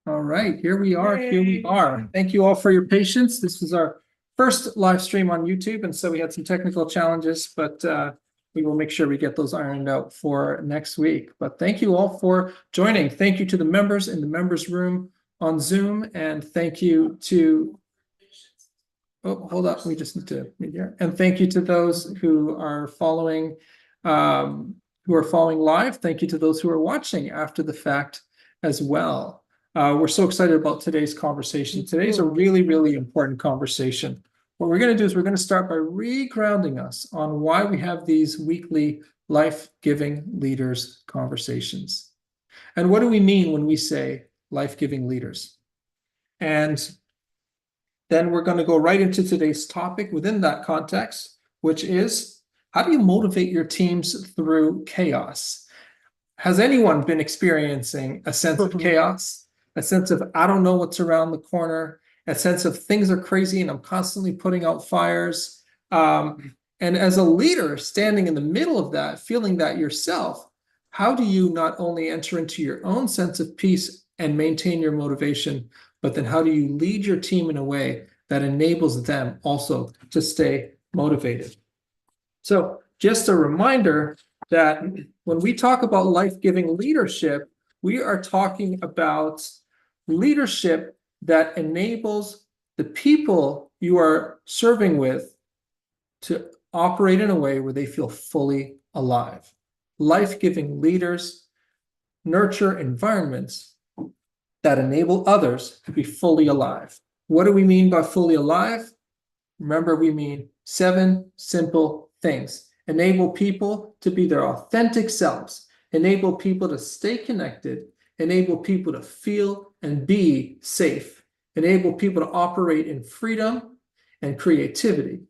All right, here we are. Here we Yay. are. Thank you all for your patience. This was our first live stream on YouTube, and so we had some technical challenges, but we will make sure we get those ironed out for next week. But thank you all for joining. Thank you to the members in the members room on Zoom, and thank you to hold up, we just need to meet here. And thank you to those who are following live. Thank you to those who are watching after the fact as well. We're so excited about today's conversation. Today's a really, really important conversation. What we're going to do is we're going to start by re-grounding us on why we have these weekly life-giving leaders conversations. And what do we mean when we say life-giving leaders? And then we're going to go right into today's topic within that context, which is, how do you motivate your teams through chaos? Has anyone been experiencing a sense of chaos? A sense of, I don't know what's around the corner, a sense of things are crazy and I'm constantly putting out fires. And as a leader standing in the middle of that, feeling that yourself, how do you not only enter into your own sense of peace and maintain your motivation, but then how do you lead your team in a way that enables them also to stay motivated? So just a reminder that when we talk about life-giving leadership, we are talking about leadership that enables the people you are serving with to operate in a way where they feel fully alive. Life-giving leaders nurture environments that enable others to be fully alive. What do we mean by fully alive? Remember, we mean 7 simple things. Enable people to be their authentic selves. Enable people to stay connected. Enable people to feel and be safe. Enable people to operate in freedom and creativity.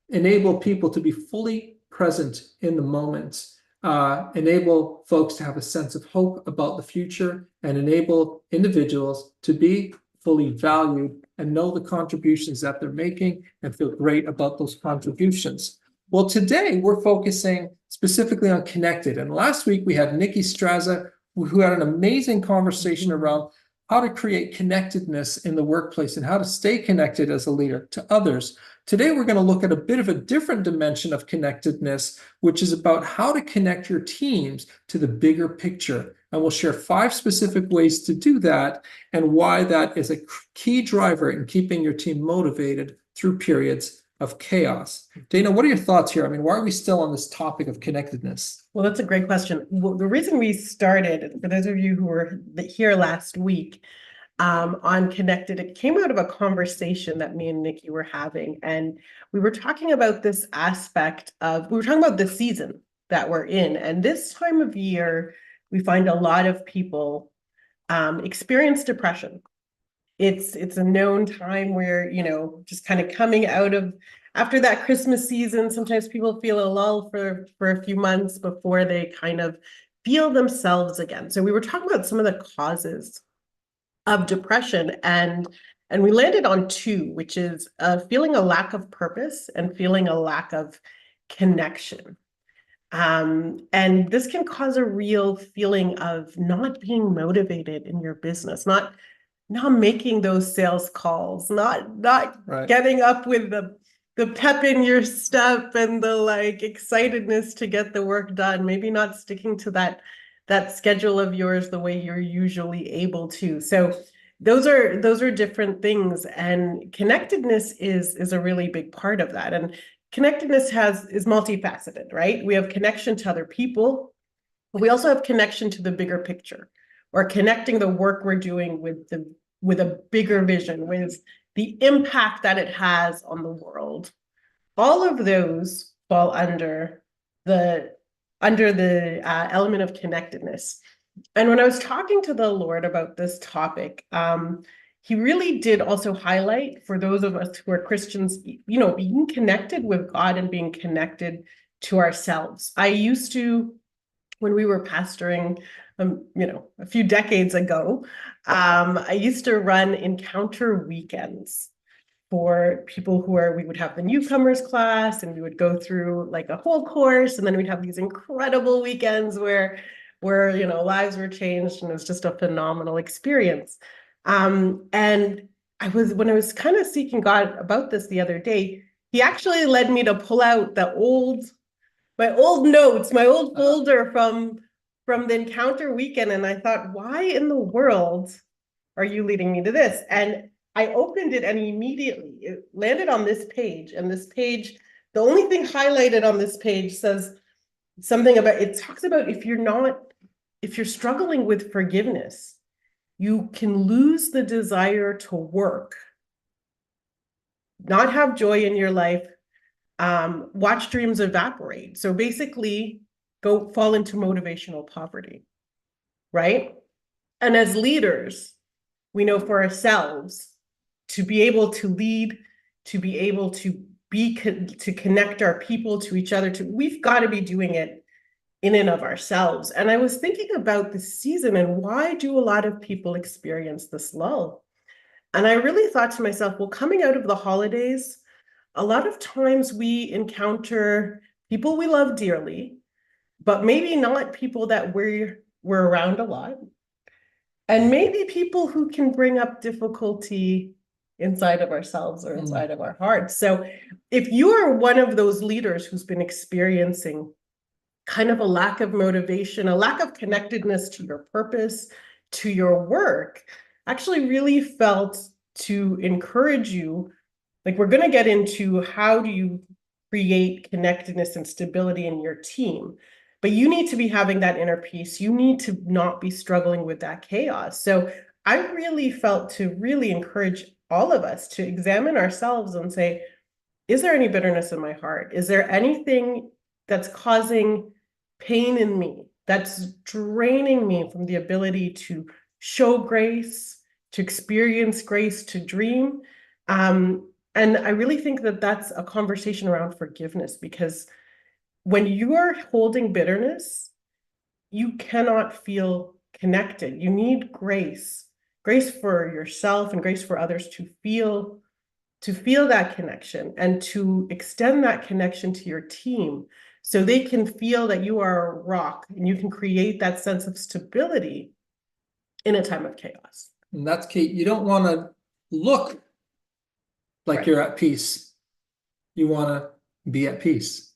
Enable people to be fully present in the moment. Enable folks to have a sense of hope about the future, and enable individuals to be fully valued and know the contributions that they're making and feel great about those contributions. Well, today we're focusing specifically on connected. And last week we had Nikki Straza, who had an amazing conversation around how to create connectedness in the workplace and how to stay connected as a leader to others. Today, we're going to look at a bit of a different dimension of connectedness, which is about how to connect your teams to the bigger picture. And we'll share 5 specific ways to do that and why that is a key driver in keeping your team motivated through periods of chaos. Dana, what are your thoughts here? I mean, why are we still on this topic of connectedness? Well, that's a great question. Well, the reason we started, for those of you who were here last week on Connected, it came out of a conversation that me and Nikki were having. And we were talking about this aspect of, we were talking about the season that we're in. And this time of year, we find a lot of people experience depression. It's a known time where, just kind of coming out of, after that Christmas season, sometimes people feel a lull for a few months before they kind of feel themselves again. So we were talking about some of the causes of depression, and we landed on 2, which is feeling a lack of purpose and feeling a lack of connection. And this can cause a real feeling of not being motivated in your business, not making those sales calls, not Right. getting up with the pep in your step and the excitedness to get the work done, maybe not sticking to that schedule of yours the way you're usually able to. So those are different things, and connectedness is a really big part of that. And connectedness is multifaceted, right? We have connection to other people. We also have connection to the bigger picture, or connecting the work we're doing with a bigger vision, with the impact that it has on the world. All of those fall under the element of connectedness. And when I was talking to the Lord about this topic, he really did also highlight, for those of us who are Christians, being connected with God and being connected to ourselves. I used to, when we were pastoring, a few decades ago, I used to run encounter weekends for people we would have the newcomers class, and we would go through a whole course, and then we'd have these incredible weekends where lives were changed, and it was just a phenomenal experience. And when I was kind of seeking God about this the other day, he actually led me to pull out my old notes, my old folder from the encounter weekend. And I thought, why in the world are you leading me to this? And I opened it and immediately it landed on this page. And this page, the only thing highlighted on this page says something about, it talks about if you're struggling with forgiveness, you can lose the desire to work, not have joy in your life, watch dreams evaporate. So basically, go fall into motivational poverty, right? And as leaders, we know for ourselves to be able to lead, to be able to to connect our people to each other, we've got to be doing it in and of ourselves. And I was thinking about this season and why do a lot of people experience this lull? And I really thought to myself, well, coming out of the holidays, a lot of times we encounter people we love dearly, but maybe not people that we're around a lot. And maybe people who can bring up difficulty inside of ourselves or inside of our hearts. So if you are one of those leaders who's been experiencing kind of a lack of motivation, a lack of connectedness to your purpose, to your work, actually really felt to encourage you. Like, we're going to get into how do you create connectedness and stability in your team, but you need to be having that inner peace. You need to not be struggling with that chaos. So I really felt to really encourage all of us to examine ourselves and say, is there any bitterness in my heart? Is there anything that's causing pain in me, that's draining me from the ability to show grace, to experience grace, to dream? And I really think that that's a conversation around forgiveness, because when you are holding bitterness, you cannot feel connected. You need grace for yourself and grace for others to feel that connection and to extend that connection to your team so they can feel that you are a rock and you can create that sense of stability in a time of chaos. And that's key. You don't want to look like Right. you're at peace. You want to be at peace.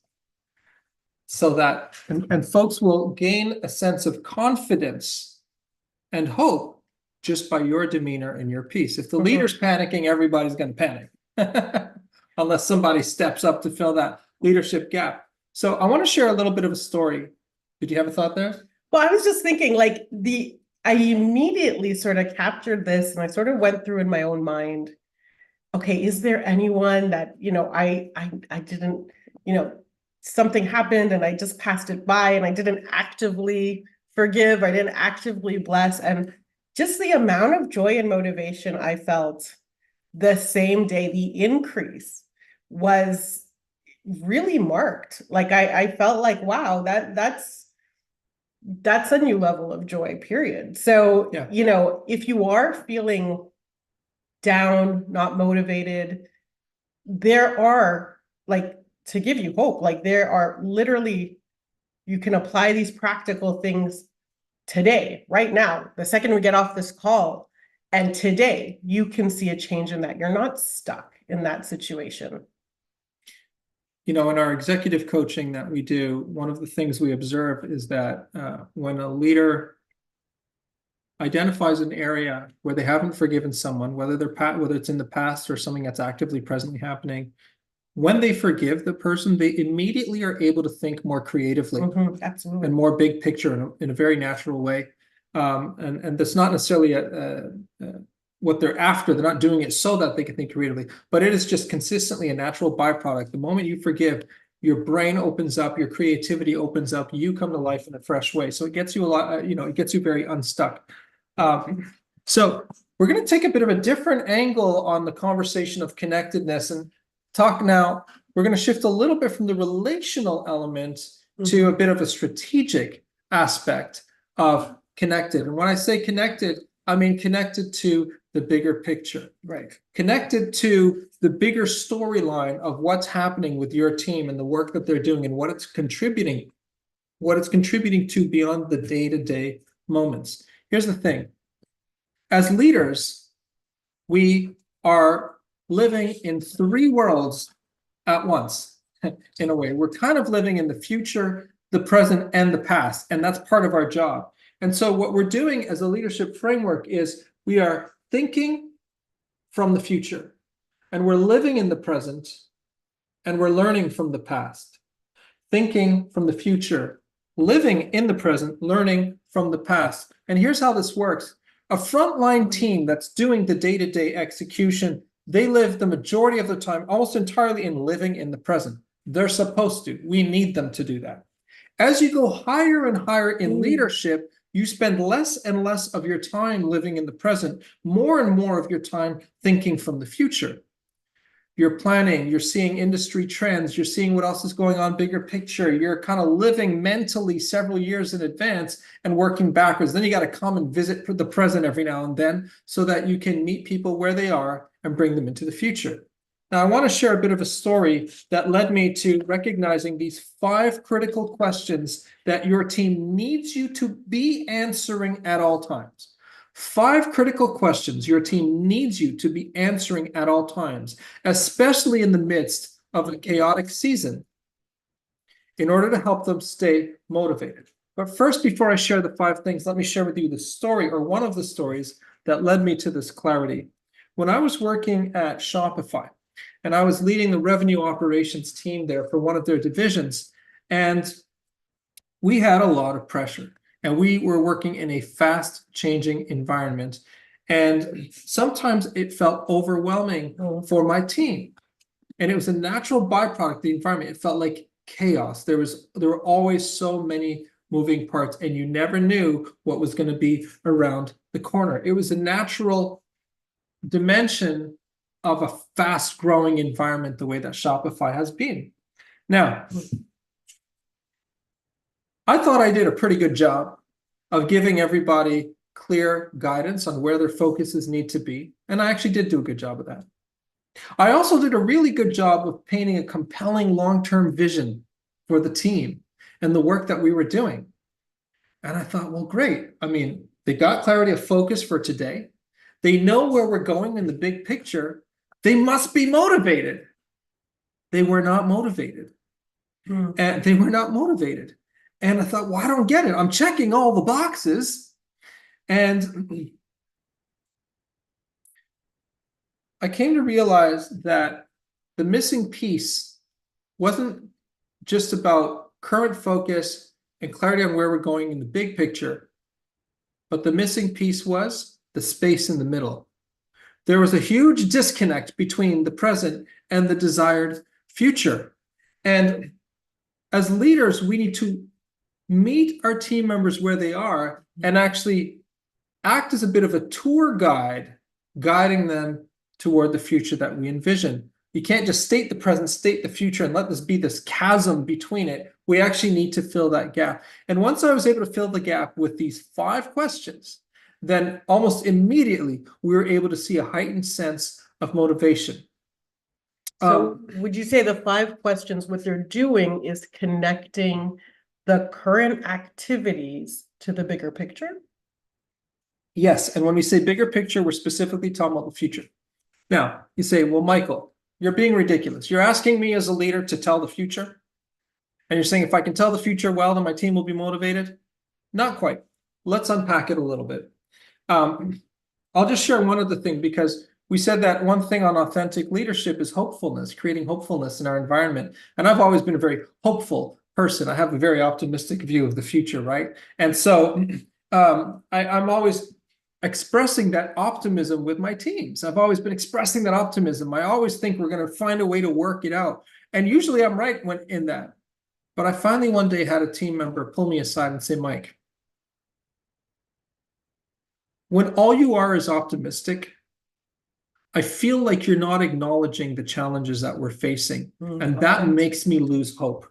So that, and folks will gain a sense of confidence and hope just by your demeanor and your peace. If the leader's panicking, everybody's going to panic. Unless somebody steps up to fill that leadership gap. So I want to share a little bit of a story. Did you have a thought there? Well, I was just thinking, like, I immediately sort of captured this and I sort of went through in my own mind, okay, is there anyone that, I didn't, something happened and I just passed it by and I didn't actively forgive, I didn't actively bless. And just the amount of joy and motivation I felt the same day, the increase was really marked. Like I felt like, wow, that's a new level of joy, period. So, Yeah. If you are feeling down, not motivated, there are, like, to give you hope, like there are literally, you can apply these practical things today, right now, the second we get off this call, and today you can see a change in that. You're not stuck in that situation. In our executive coaching that we do, one of the things we observe is that when a leader identifies an area where they haven't forgiven someone, whether it's in the past or something that's actively presently happening, when they forgive the person, they immediately are able to think more creatively Absolutely. and more big picture in a very natural way. And that's not necessarily what they're after. They're not doing it so that they can think creatively, but it is just consistently a natural byproduct. The moment you forgive, your brain opens up, your creativity opens up, you come to life in a fresh way. So it gets you a lot, it gets you very unstuck. So we're going to take a bit of a different angle on the conversation of connectedness and talk now. We're going to shift a little bit from the relational element to a bit of a strategic aspect of connected. And when I say connected, I mean connected to the bigger picture, right? Connected to the bigger storyline of what's happening with your team and the work that they're doing and what it's contributing to beyond the day-to-day moments. Here's the thing. as leaders, we are living in three worlds at once, in a way. We're kind of living in the future, the present, and the past, and that's part of our job. And so what we're doing as a leadership framework is we are thinking from the future, and we're living in the present, and we're learning from the past. Thinking from the future, living in the present, learning from the past. And here's how this works. A frontline team that's doing the day-to-day execution, they live the majority of the time almost entirely in living in the present. They're supposed to. We need them to do that. As you go higher and higher in leadership, you spend less and less of your time living in the present, more and more of your time thinking from the future. You're planning, you're seeing industry trends, you're seeing what else is going on, bigger picture. You're kind of living mentally several years in advance and working backwards. Then you got to come and visit the present every now and then so that you can meet people where they are and bring them into the future. Now, I want to share a bit of a story that led me to recognizing these 5 critical questions that your team needs you to be answering at all times. 5 critical questions your team needs you to be answering at all times, especially in the midst of a chaotic season, in order to help them stay motivated. But first, before I share the 5 things, let me share with you the story, or one of the stories that led me to this clarity. When I was working at Shopify, and I was leading the revenue operations team there for one of their divisions, and we had a lot of pressure. And we were working in a fast-changing environment. And sometimes it felt overwhelming for my team. And it was a natural byproduct of the environment. It felt like chaos. There were always so many moving parts, and you never knew what was going to be around the corner. It was a natural dimension of a fast-growing environment, the way that Shopify has been. Now, I thought I did a pretty good job of giving everybody clear guidance on where their focuses need to be, and I actually did do a good job of that. I also did a really good job of painting a compelling long-term vision for the team and the work that we were doing. And I thought, well, great. I mean, they got clarity of focus for today. They know where we're going in the big picture. They must be motivated. They were not motivated. And they were not motivated. And I thought, well, I don't get it. I'm checking all the boxes. And I came to realize that the missing piece wasn't just about current focus and clarity on where we're going in the big picture, but the missing piece was the space in the middle. There was a huge disconnect between the present and the desired future. And as leaders, we need to meet our team members where they are and actually act as a bit of a tour guide, guiding them toward the future that we envision. You can't just state the present, state the future, and let this be this chasm between it. We actually need to fill that gap. And once I was able to fill the gap with these 5 questions, then almost immediately we were able to see a heightened sense of motivation. So would you say the 5 questions, what they're doing is connecting the current activities to the bigger picture? Yes, and when we say bigger picture, we're specifically talking about the future. Now, you say, well, Michael, you're being ridiculous. You're asking me as a leader to tell the future? And you're saying if I can tell the future well, then my team will be motivated? Not quite. Let's unpack it a little bit. I'll just share one other thing, because we said that one thing on authentic leadership is hopefulness, creating hopefulness in our environment. And I've always been a very hopeful person. I have a very optimistic view of the future, right? And so I'm always expressing that optimism with my teams. I've always been expressing that optimism. I always think we're going to find a way to work it out. And usually I'm right when in that. But I finally one day had a team member pull me aside and say, Mike, when all you are is optimistic, I feel like you're not acknowledging the challenges that we're facing. And that makes me lose hope,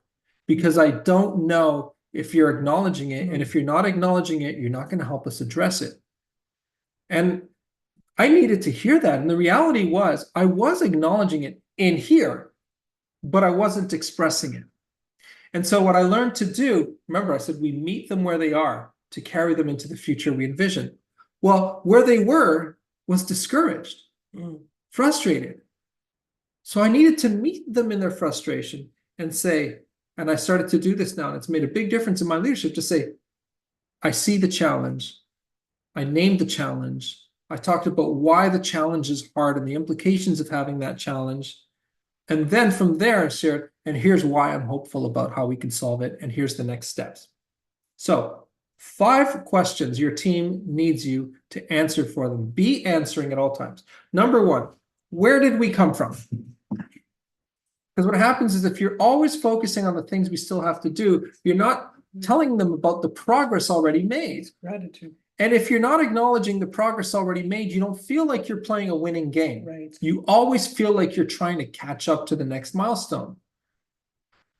because I don't know if you're acknowledging it. And if you're not acknowledging it, you're not going to help us address it. And I needed to hear that. And the reality was I was acknowledging it in here, but I wasn't expressing it. And so what I learned to do, remember I said we meet them where they are to carry them into the future we envision. Well, where they were was discouraged, Mm. frustrated. So I needed to meet them in their frustration and say, and I started to do this now, and it's made a big difference in my leadership to say, I see the challenge. I named the challenge. I talked about why the challenge is hard and the implications of having that challenge. And then from there, I shared, and here's why I'm hopeful about how we can solve it. And here's the next steps. So 5 questions your team needs you to answer for them. Be answering at all times. Number 1, where did we come from? Because what happens is if you're always focusing on the things we still have to do, you're not telling them about the progress already made. Gratitude. And if you're not acknowledging the progress already made, you don't feel like you're playing a winning game. Right. You always feel like you're trying to catch up to the next milestone.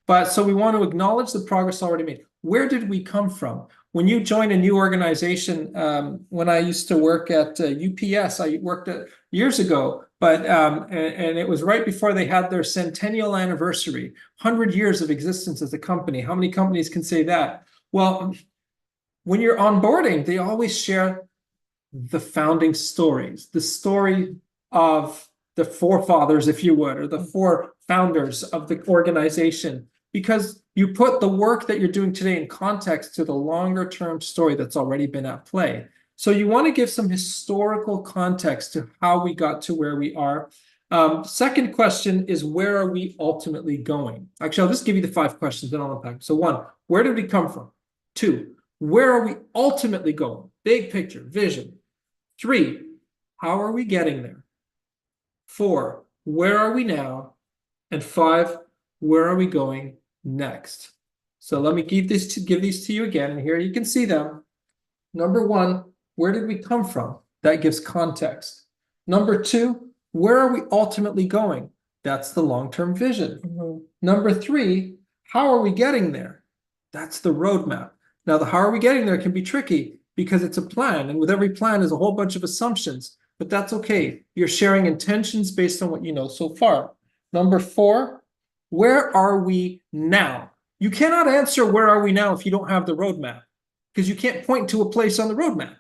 But so we want to acknowledge the progress already made. Where did we come from? When you join a new organization, when I used to work at UPS, I worked at years ago, but and it was right before they had their centennial anniversary, 100 years of existence as a company. How many companies can say that? Well, when you're onboarding, they always share the founding stories, the story of the forefathers, if you would, or the 4 founders of the organization, because you put the work that you're doing today in context to the longer term story that's already been at play. So you want to give some historical context to how we got to where we are. Second question is, where are we ultimately going? Actually, I'll just give you the 5 questions, then I'll unpack. So 1, where did we come from? 2, where are we ultimately going? Big picture, vision. 3, how are we getting there? 4, where are we now? And 5, where are we going next? So let me give these to you again, and here you can see them. Number 1, where did we come from? That gives context. Number 2, where are we ultimately going? That's the long-term vision. Mm-hmm. Number 3, how are we getting there? That's the roadmap. Now, the how are we getting there can be tricky because it's a plan, and with every plan is a whole bunch of assumptions, but that's okay. You're sharing intentions based on what you know so far. Number 4, where are we now? You cannot answer where are we now if you don't have the roadmap, because you can't point to a place on the roadmap.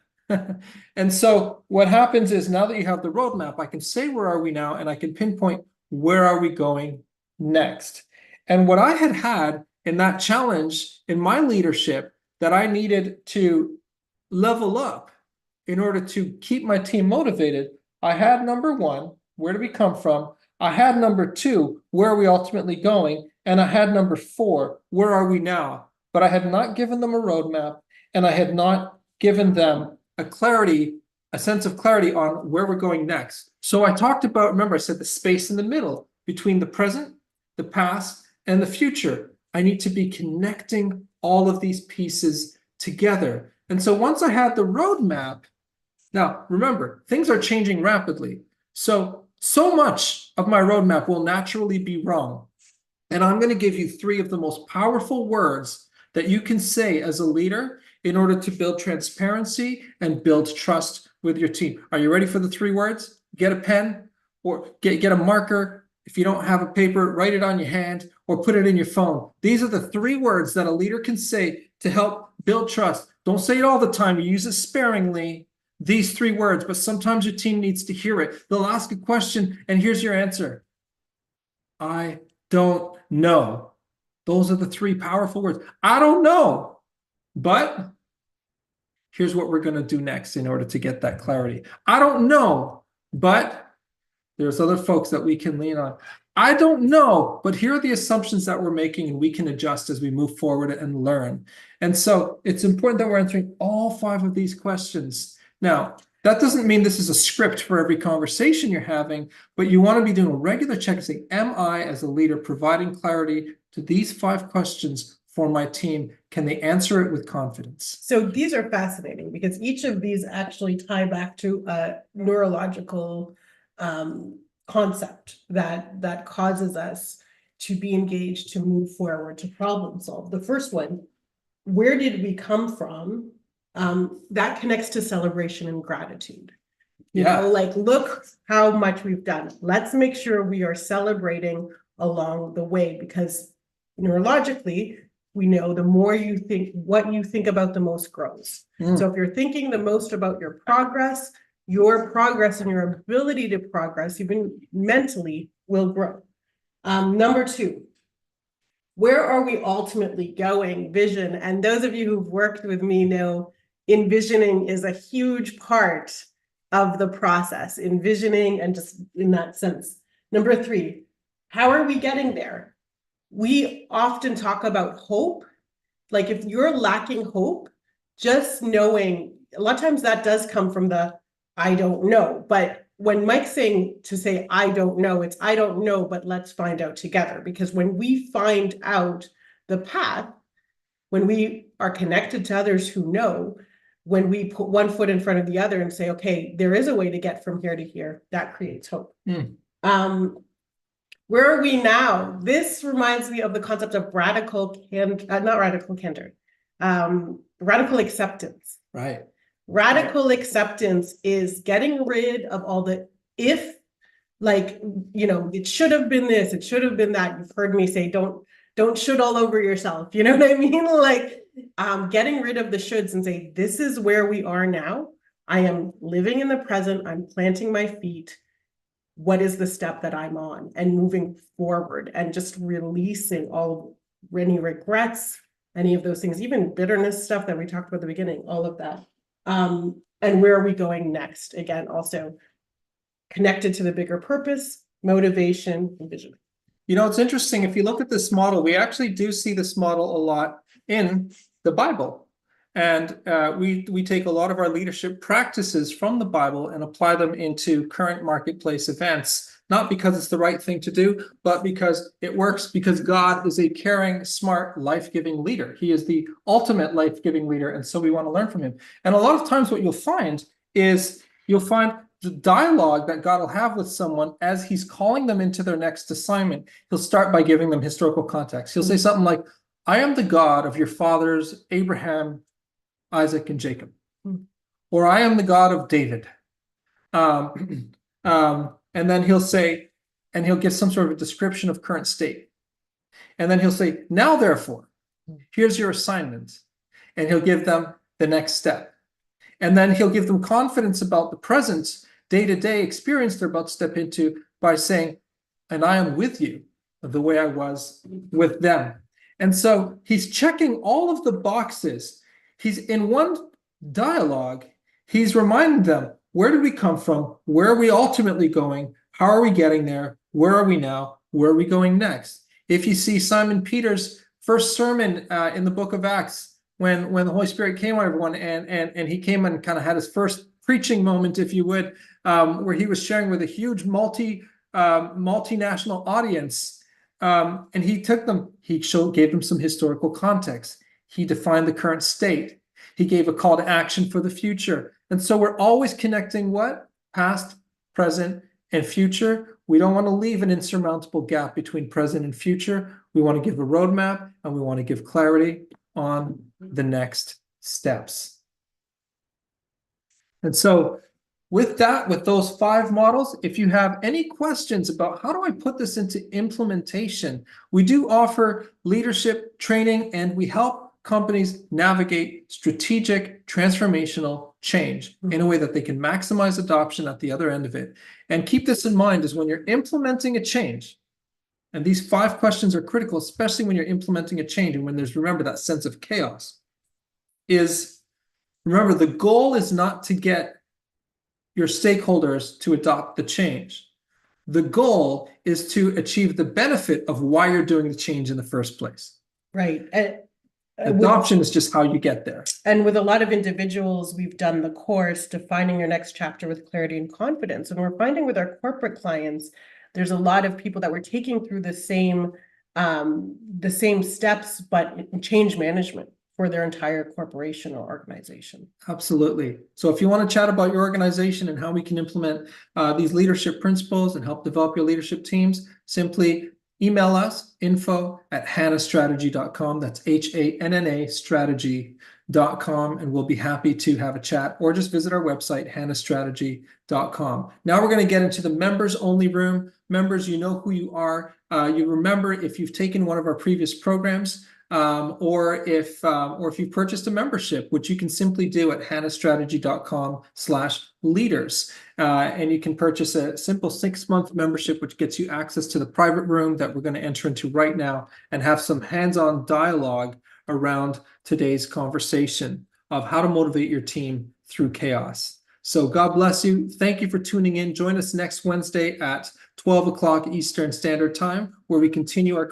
And so what happens is, now that you have the roadmap, I can say where are we now, and I can pinpoint where are we going next. And what I had in that challenge in my leadership that I needed to level up in order to keep my team motivated, I had number 1, where do we come from? I had number 2, where are we ultimately going? And I had number 4, where are we now? But I had not given them a roadmap, and I had not given them a sense of clarity on where we're going next. So I talked about, remember I said the space in the middle between the present, the past, and the future. I need to be connecting all of these pieces together. And so once I had the roadmap, now remember, things are changing rapidly. So much of my roadmap will naturally be wrong. And I'm going to give you 3 of the most powerful words that you can say as a leader in order to build transparency and build trust with your team. Are you ready for the 3 words? Get a pen or get a marker. If you don't have a paper, write it on your hand or put it in your phone. These are the 3 words that a leader can say to help build trust. Don't say it all the time. You use it sparingly, these 3 words, but sometimes your team needs to hear it. They'll ask a question, and here's your answer. I don't know. Those are the 3 powerful words. I don't know, but here's what we're going to do next in order to get that clarity. I don't know, but there's other folks that we can lean on. I don't know, but here are the assumptions that we're making, and we can adjust as we move forward and learn. And so it's important that we're answering all 5 of these questions. Now, that doesn't mean this is a script for every conversation you're having, but you want to be doing a regular check and saying, am I, as a leader, providing clarity to these 5 questions for my team? Can they answer it with confidence? So these are fascinating because each of these actually tie back to a neurological concept that causes us to be engaged, to move forward, to problem solve. The first one, where did we come from? That connects to celebration and gratitude. You know, like, look how much we've done. Let's make sure we are celebrating along the way, because neurologically, we know the more you think, what you think about the most grows. Mm. So if you're thinking the most about your progress and your ability to progress, even mentally, will grow. Number two, where are we ultimately going? Vision. And those of you who've worked with me know envisioning is a huge part of the process, envisioning and just in that sense. Number three, how are we getting there? We often talk about hope. Like if you're lacking hope, just knowing, a lot of times that does come from the I don't know. But when Mike's saying to say, I don't know, it's I don't know, but let's find out together. Because when we find out the path, when we are connected to others who know, when we put one foot in front of the other and say, okay, there is a way to get from here to here, that creates hope. Where are we now? This reminds me of the concept of radical acceptance. Right. Radical acceptance is getting rid of all the if, like, it should have been this, it should have been that. You've heard me say, don't should all over yourself. You know what I mean? Like, getting rid of the shoulds and say, this is where we are now. I am living in the present. I'm planting my feet. What is the step that I'm on, and moving forward and just releasing all any regrets, any of those things, even bitterness stuff that we talked about at the beginning, all of that. And where are we going next? Again, also connected to the bigger purpose, motivation, and vision. It's interesting. If you look at this model, we actually do see this model a lot in the Bible. And we take a lot of our leadership practices from the Bible and apply them into current marketplace events, not because it's the right thing to do, but because it works, because God is a caring, smart, life-giving leader. He is the ultimate life-giving leader, and so we want to learn from him. And a lot of times what you'll find the dialogue that God will have with someone as he's calling them into their next assignment. He'll start by giving them historical context. He'll say something like, I am the God of your fathers, Abraham, Isaac, and Jacob. Or I am the God of David. And then he'll say, and he'll give some sort of a description of current state. And then he'll say, now therefore, here's your assignment. And he'll give them the next step. And then he'll give them confidence about the present day-to-day experience they're about to step into by saying, and I am with you the way I was with them. And so he's checking all of the boxes. He's in one dialogue, he's reminding them, where did we come from? Where are we ultimately going? How are we getting there? Where are we now? Where are we going next? If you see Simon Peter's first sermon in the book of Acts, when the Holy Spirit came on everyone, and he came and kind of had his first preaching moment, if you would, where he was sharing with a huge multinational audience, and he took them, gave them some historical context. He defined the current state. He gave a call to action for the future. And so we're always connecting what? Past, present, and future. We don't want to leave an insurmountable gap between present and future. We want to give a roadmap, and we want to give clarity on the next steps. And so with those 5 models, if you have any questions about how do I put this into implementation, we do offer leadership training, and we help companies navigate strategic transformational change in a way that they can maximize adoption at the other end of it. And keep this in mind, is when you're implementing a change, and these 5 questions are critical, especially when you're implementing a change and when there's, remember, that sense of chaos, is remember, the goal is not to get your stakeholders to adopt the change. The goal is to achieve the benefit of why you're doing the change in the first place. Right. Adoption is just how you get there. And with a lot of individuals, we've done the course Defining Your Next Chapter with Clarity and Confidence. And we're finding with our corporate clients, there's a lot of people that we're taking through the same steps, but in change management for their entire corporation or organization. Absolutely. So if you want to chat about your organization and how we can implement these leadership principles and help develop your leadership teams, simply email us, info@hannastrategy.com. That's HANNA strategy.com. and we'll be happy to have a chat, or just visit our website, hanastrategy.com. Now we're going to get into the members only room. Members, you know who you are. You remember if you've taken one of our previous programs, or if you've purchased a membership, which you can simply do at hanastrategy.com/leaders. And you can purchase a simple 6-month membership, which gets you access to the private room that we're going to enter into right now and have some hands-on dialogue around today's conversation of how to motivate your team through chaos. So God bless you. Thank you for tuning in. Join us next Wednesday at 12 o'clock Eastern Standard Time, where we continue our